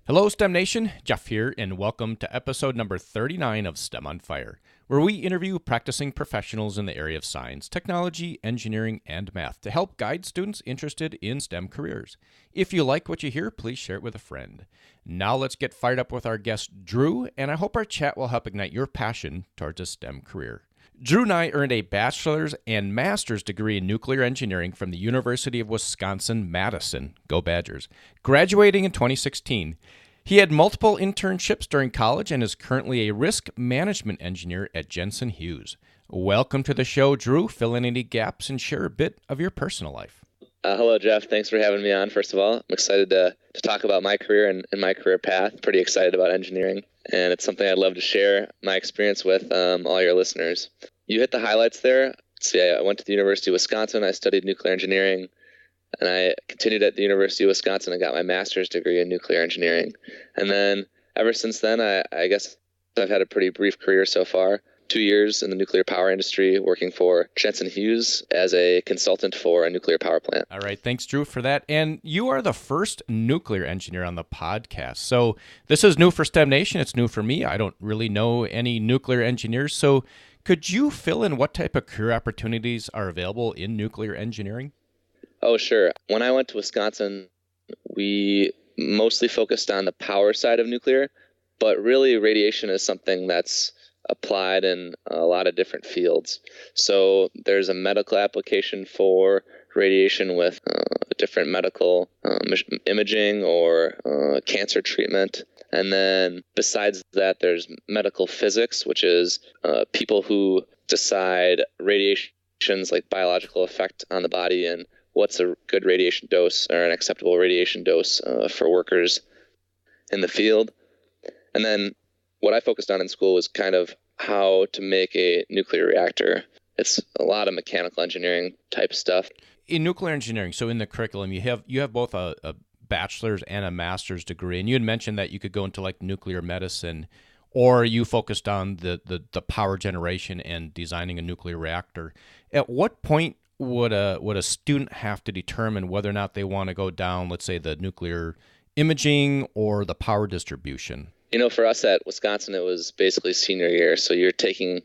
Hello, STEM Nation. Jeff here, and welcome to episode number 39 of STEM on Fire, where we interview practicing professionals in the area of science, technology, engineering, and math to help guide students interested in STEM careers. If you like what you hear, please share it with a friend. Now let's get fired up with our guest, Drew, and I hope our chat will help ignite your passion towards a STEM career. Drew Nigh earned a bachelor's and master's degree in nuclear engineering from the University of Wisconsin-Madison. Go Badgers. Graduating in 2016. He had multiple internships during college and is currently a risk management engineer at Jensen Hughes. Welcome to the show, Drew. Fill in any gaps and share a bit of your personal life. Hello, Jeff. Thanks for having me on, first of all. I'm excited to talk about my career and my career path. Pretty excited about engineering, and it's something I'd love to share my experience with all your listeners. You hit the highlights there. So, I went to the University of Wisconsin. I studied nuclear engineering, and I continued at the University of Wisconsin and got my master's degree in nuclear engineering. And then ever since then, I guess I've had a pretty brief career so far. 2 years in the nuclear power industry, working for Jensen Hughes as a consultant for a nuclear power plant. All right. Thanks, Drew, for that. And you are the first nuclear engineer on the podcast. So this is new for STEM Nation. It's new for me. I don't really know any nuclear engineers. So could you fill in what type of career opportunities are available in nuclear engineering? Oh, sure. When I went to Wisconsin, we mostly focused on the power side of nuclear, but really radiation is something that's applied in a lot of different fields. So there's a medical application for radiation with different medical imaging or cancer treatment. And then besides that, there's medical physics, which is people who decide radiation's like biological effect on the body and what's a good radiation dose or an acceptable radiation dose for workers in the field. And then what I focused on in school was kind of how to make a nuclear reactor. It's a lot of mechanical engineering type stuff. In nuclear engineering, so in the curriculum, you have both a bachelor's and a master's degree, and you had mentioned that you could go into like nuclear medicine, or you focused on the power generation and designing a nuclear reactor. At what point would a student have to determine whether or not they want to go down, let's say, the nuclear imaging or the power distribution? For us at Wisconsin, it was basically senior year. So you're taking,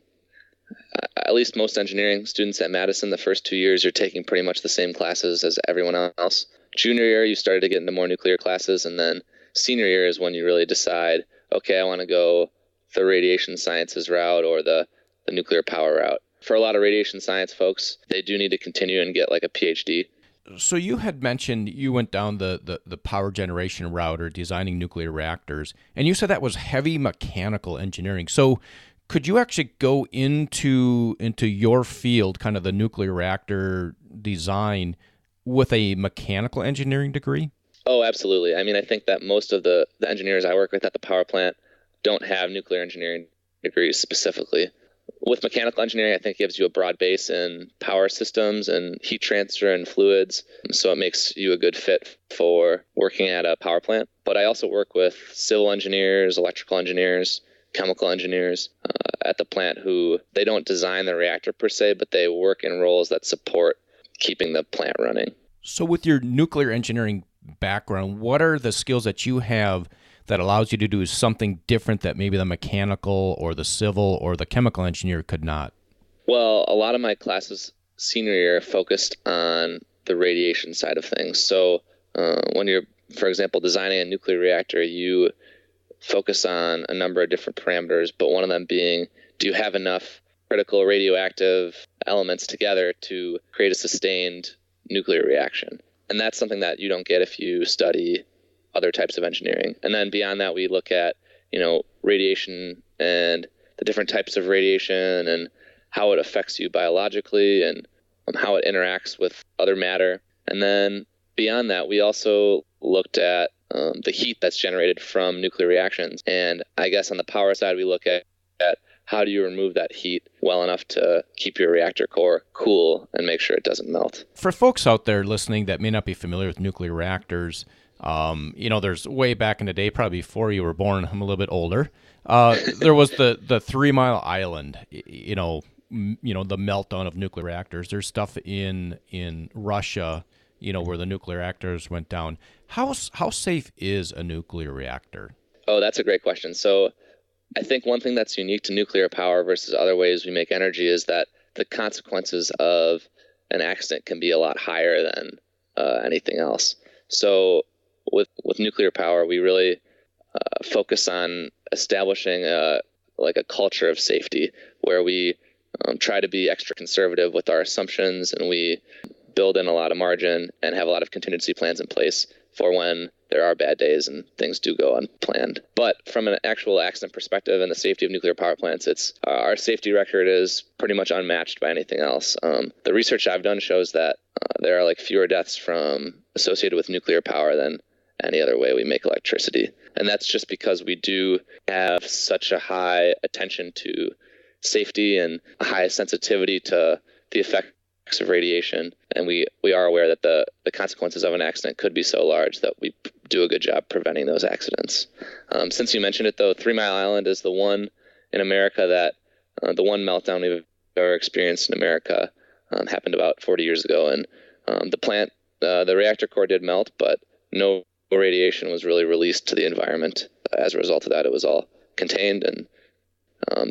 at least most engineering students at Madison, the first 2 years, you're taking pretty much the same classes as everyone else. Junior year, you started to get into more nuclear classes. And then senior year is when you really decide, okay, I want to go the radiation sciences route or the nuclear power route. For a lot of radiation science folks, they do need to continue and get like a PhD. So you had mentioned you went down the power generation route or designing nuclear reactors, and you said that was heavy mechanical engineering. So could you actually go into your field, kind of the nuclear reactor design, with a mechanical engineering degree? Oh, absolutely. I mean, I think that most of the engineers I work with at the power plant don't have nuclear engineering degrees specifically. With mechanical engineering, I think it gives you a broad base in power systems and heat transfer and fluids, so it makes you a good fit for working at a power plant. But I also work with civil engineers, electrical engineers, chemical engineers at the plant who they don't design the reactor per se, but they work in roles that support keeping the plant running. So with your nuclear engineering background, what are the skills that you have that allows you to do something different that maybe the mechanical or the civil or the chemical engineer could not? Well, a lot of my classes senior year focused on the radiation side of things. So when you're, for example, designing a nuclear reactor, you focus on a number of different parameters, but one of them being, do you have enough critical radioactive elements together to create a sustained nuclear reaction? And that's something that you don't get if you study other types of engineering. And then beyond that, we look at, radiation and the different types of radiation and how it affects you biologically and how it interacts with other matter. And then beyond that, we also looked at the heat that's generated from nuclear reactions. And I guess on the power side, we look at how do you remove that heat well enough to keep your reactor core cool and make sure it doesn't melt. For folks out there listening that may not be familiar with nuclear reactors, there's way back in the day, probably before you were born, I'm a little bit older, there was the 3 Mile Island, the meltdown of nuclear reactors. There's stuff in Russia where the nuclear reactors went down. How safe is a nuclear reactor? Oh, that's a great question. So I think one thing that's unique to nuclear power versus other ways we make energy is that the consequences of an accident can be a lot higher than anything else. So with nuclear power, we really focus on establishing a culture of safety where we try to be extra conservative with our assumptions, and we build in a lot of margin and have a lot of contingency plans in place for when there are bad days and things do go unplanned. But from an actual accident perspective and the safety of nuclear power plants, it's our safety record is pretty much unmatched by anything else. The research I've done shows that there are fewer deaths associated with nuclear power than any other way we make electricity. And that's just because we do have such a high attention to safety and a high sensitivity to the effects of radiation. And we are aware that the consequences of an accident could be so large that we do a good job preventing those accidents. Since you mentioned it, though, 3 Mile Island is the one in America that the one meltdown we've ever experienced in America happened about 40 years ago. And the plant, the reactor core did melt, but no radiation was really released to the environment. As a result of that, it was all contained, and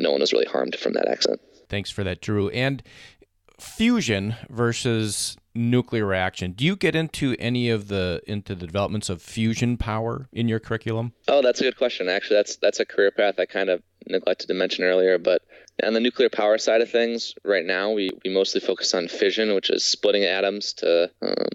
no one was really harmed from that accident. Thanks for that, Drew. And fusion versus nuclear reaction. Do you get into the developments of fusion power in your curriculum? Oh, that's a good question. Actually, that's a career path I kind of neglected to mention earlier. But on the nuclear power side of things, right now we mostly focus on fission, which is splitting atoms to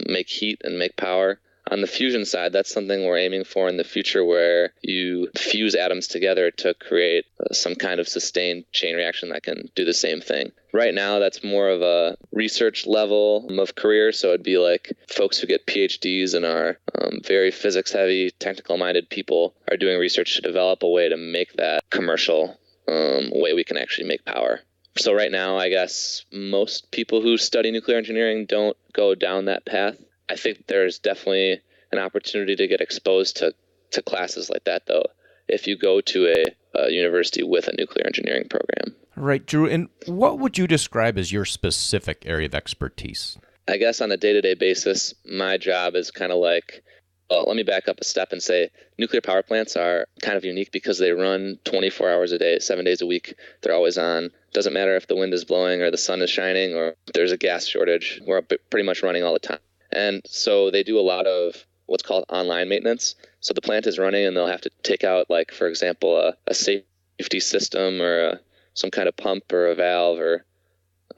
make heat and make power. On the fusion side, that's something we're aiming for in the future, where you fuse atoms together to create some kind of sustained chain reaction that can do the same thing. Right now, that's more of a research level of career, so it'd be like folks who get PhDs and are very physics-heavy, technical-minded people are doing research to develop a way to make that commercial way we can actually make power. So right now, I guess most people who study nuclear engineering don't go down that path. I think there's definitely an opportunity to get exposed to classes like that, though, if you go to a university with a nuclear engineering program. Right, Drew. And what would you describe as your specific area of expertise? I guess on a day-to-day basis, my job is kind of let me back up a step and say nuclear power plants are kind of unique because they run 24 hours a day, 7 days a week. They're always on. Doesn't matter if the wind is blowing or the sun is shining or there's a gas shortage. We're pretty much running all the time. And so they do a lot of what's called online maintenance. So the plant is running and they'll have to take out, for example, a safety system or some kind of pump or a valve or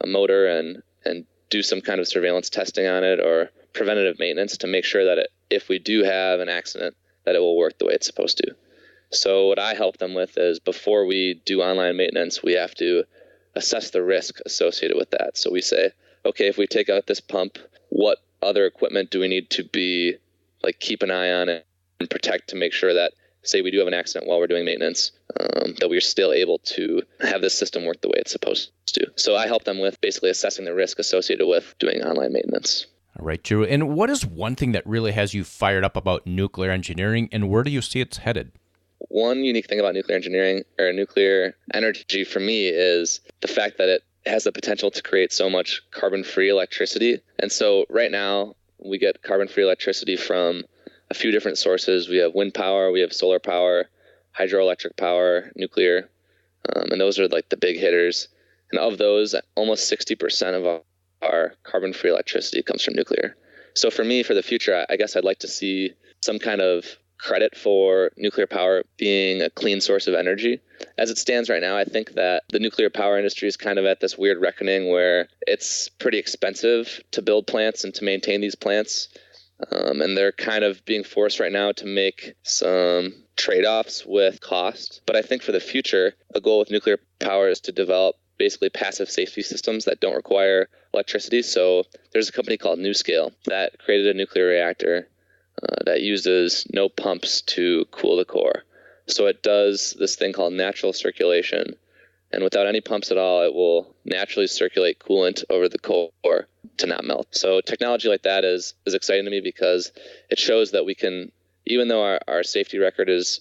a motor and do some kind of surveillance testing on it or preventative maintenance to make sure that if we do have an accident, that it will work the way it's supposed to. So what I help them with is before we do online maintenance, we have to assess the risk associated with that. So we say, okay, if we take out this pump, what other equipment do we need to be keep an eye on it and protect to make sure that, say we do have an accident while we're doing maintenance, that we're still able to have this system work the way it's supposed to. So I help them with basically assessing the risk associated with doing online maintenance. All right, Drew. And what is one thing that really has you fired up about nuclear engineering, and where do you see it's headed? One unique thing about nuclear engineering or nuclear energy for me is the fact that it has the potential to create so much carbon-free electricity. And so right now, we get carbon-free electricity from a few different sources. We have wind power, we have solar power, hydroelectric power, nuclear, and those are the big hitters. And of those, almost 60% of our carbon-free electricity comes from nuclear. So for me, for the future, I guess I'd like to see some kind of credit for nuclear power being a clean source of energy. As it stands right now, I think that the nuclear power industry is kind of at this weird reckoning where it's pretty expensive to build plants and to maintain these plants. And they're kind of being forced right now to make some trade-offs with cost. But I think for the future, a goal with nuclear power is to develop basically passive safety systems that don't require electricity. So there's a company called NuScale that created a nuclear reactor that uses no pumps to cool the core. So it does this thing called natural circulation. And without any pumps at all, it will naturally circulate coolant over the core to not melt. So technology like that is exciting to me because it shows that we can, even though our safety record is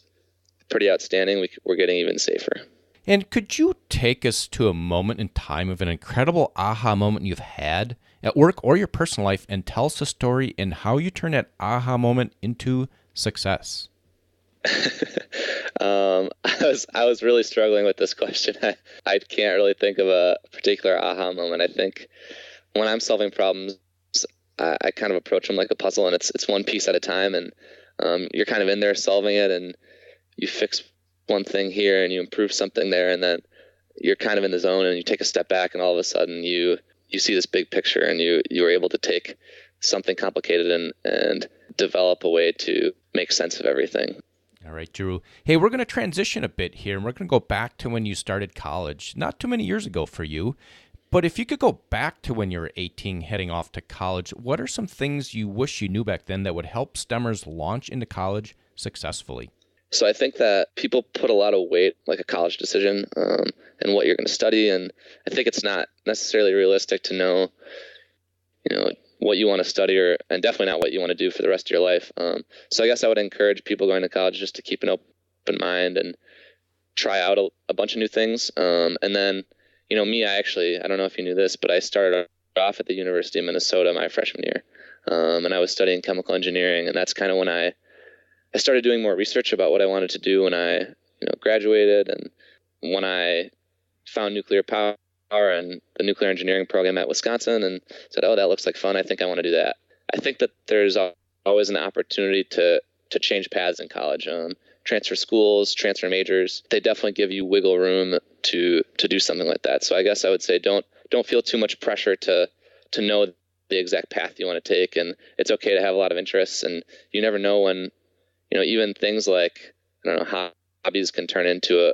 pretty outstanding, we're getting even safer. And could you take us to a moment in time of an incredible aha moment you've had at work or your personal life, and tell us a story and how you turn that aha moment into success. I was really struggling with this question. I can't really think of a particular aha moment. I think when I'm solving problems, I kind of approach them like a puzzle, and it's one piece at a time, and you're kind of in there solving it, and you fix one thing here and you improve something there, and then you're kind of in the zone, and you take a step back, and all of a sudden you see this big picture, and you are able to take something complicated and develop a way to make sense of everything. All right, Drew. Hey, we're going to transition a bit here, and we're going to go back to when you started college. Not too many years ago for you, but if you could go back to when you were 18 heading off to college, what are some things you wish you knew back then that would help STEMers launch into college successfully? So I think that people put a lot of weight, like a college decision, and what you're going to study, and I think it's not necessarily realistic to know, what you want to study, and definitely not what you want to do for the rest of your life. So I guess I would encourage people going to college just to keep an open mind and try out a bunch of new things. And then, me, I don't know if you knew this, but I started off at the University of Minnesota my freshman year, and I was studying chemical engineering, and that's kind of when I started doing more research about what I wanted to do when I, graduated, and when I found nuclear power and the nuclear engineering program at Wisconsin, and said, oh, that looks like fun. I think I want to do that. I think that there's always an opportunity to change paths in college. Transfer schools, transfer majors, they definitely give you wiggle room to do something like that. So I guess I would say don't feel too much pressure to know the exact path you want to take, and it's okay to have a lot of interests, and you never know when, even things like, hobbies can turn into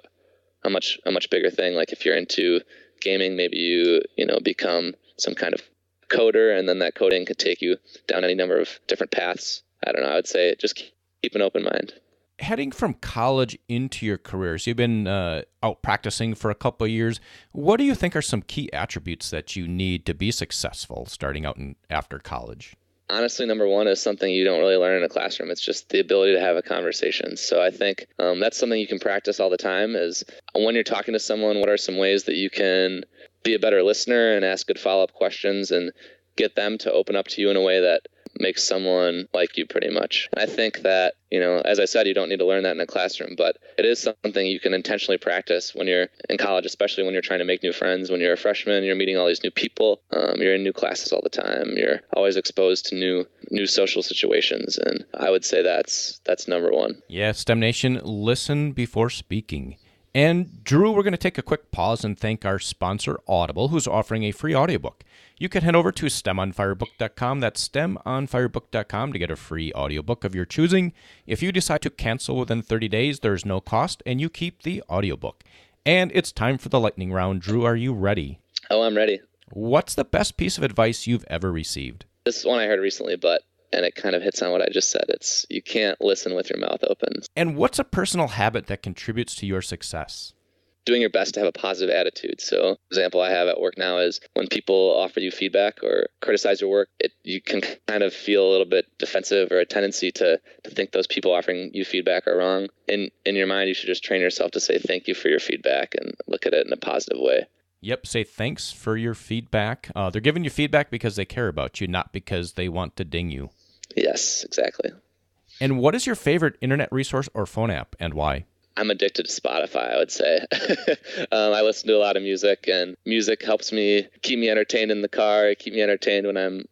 a much bigger thing. Like if you're into gaming, maybe you become some kind of coder, and then that coding could take you down any number of different paths. I don't know. I would say just keep an open mind. Heading from college into your career, so you've been out practicing for a couple of years. What do you think are some key attributes that you need to be successful starting out after college? Honestly, number one is something you don't really learn in a classroom. It's just the ability to have a conversation. So I think that's something you can practice all the time, is when you're talking to someone, what are some ways that you can be a better listener and ask good follow-up questions and get them to open up to you in a way that makes someone like you, pretty much. And I think that, as I said, you don't need to learn that in a classroom, but it is something you can intentionally practice when you're in college, especially when you're trying to make new friends. When you're a freshman, you're meeting all these new people. You're in new classes all the time. You're always exposed to new social situations. And I would say that's number one. Yeah, STEM Nation, listen before speaking. And Drew, we're going to take a quick pause and thank our sponsor, Audible, who's offering a free audiobook. You can head over to STEMOnFireBook.com. That's STEMOnFireBook.com to get a free audiobook of your choosing. If you decide to cancel within 30 days, there's no cost, and you keep the audiobook. And it's time for the lightning round. Drew, are you ready? Oh, I'm ready. What's the best piece of advice you've ever received? This is one I heard recently, and it kind of hits on what I just said. It's you can't listen with your mouth open. And what's a personal habit that contributes to your success? Doing your best to have a positive attitude. So, example I have at work now is when people offer you feedback or criticize your work, you can kind of feel a little bit defensive or a tendency to think those people offering you feedback are wrong. In your mind, you should just train yourself to say thank you for your feedback and look at it in a positive way. Yep, say thanks for your feedback. They're giving you feedback because they care about you, not because they want to ding you. Yes, exactly. And what is your favorite internet resource or phone app, and why? I'm addicted to Spotify, I would say. I listen to a lot of music, and music helps me keep me entertained in the car, keep me entertained when I'm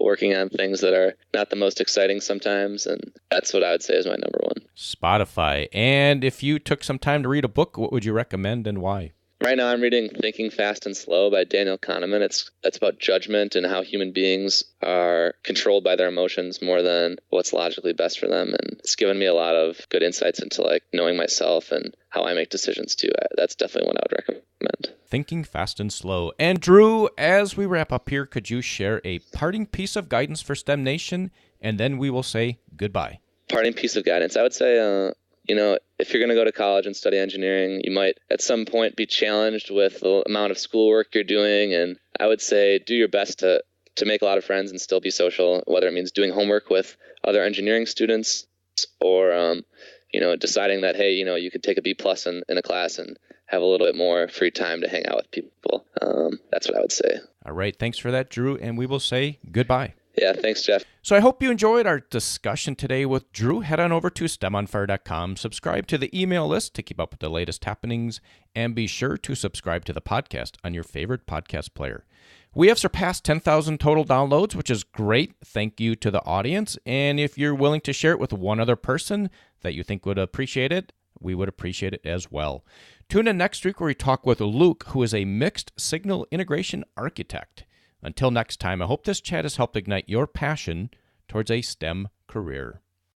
working on things that are not the most exciting sometimes, and that's what I would say is my number one. Spotify. And if you took some time to read a book, what would you recommend and why? Right now I'm reading Thinking Fast and Slow by Daniel Kahneman. It's about judgment and how human beings are controlled by their emotions more than what's logically best for them. And it's given me a lot of good insights into knowing myself and how I make decisions too. That's definitely one I would recommend. Thinking Fast and Slow. And Drew, as we wrap up here, could you share a parting piece of guidance for STEM Nation? And then we will say goodbye. Parting piece of guidance. I would say, if you're going to go to college and study engineering, you might at some point be challenged with the amount of schoolwork you're doing. And I would say do your best to make a lot of friends and still be social, whether it means doing homework with other engineering students or, deciding that, hey, you could take a B+ in a class and have a little bit more free time to hang out with people. That's what I would say. All right. Thanks for that, Drew. And we will say goodbye. Yeah, thanks, Jeff. So I hope you enjoyed our discussion today with Drew. Head on over to STEMonfire.com, subscribe to the email list to keep up with the latest happenings, and be sure to subscribe to the podcast on your favorite podcast player. We have surpassed 10,000 total downloads, which is great. Thank you to the audience. And if you're willing to share it with one other person that you think would appreciate it, we would appreciate it as well. Tune in next week where we talk with Luke, who is a mixed signal integration architect. Until next time, I hope this chat has helped ignite your passion towards a STEM career.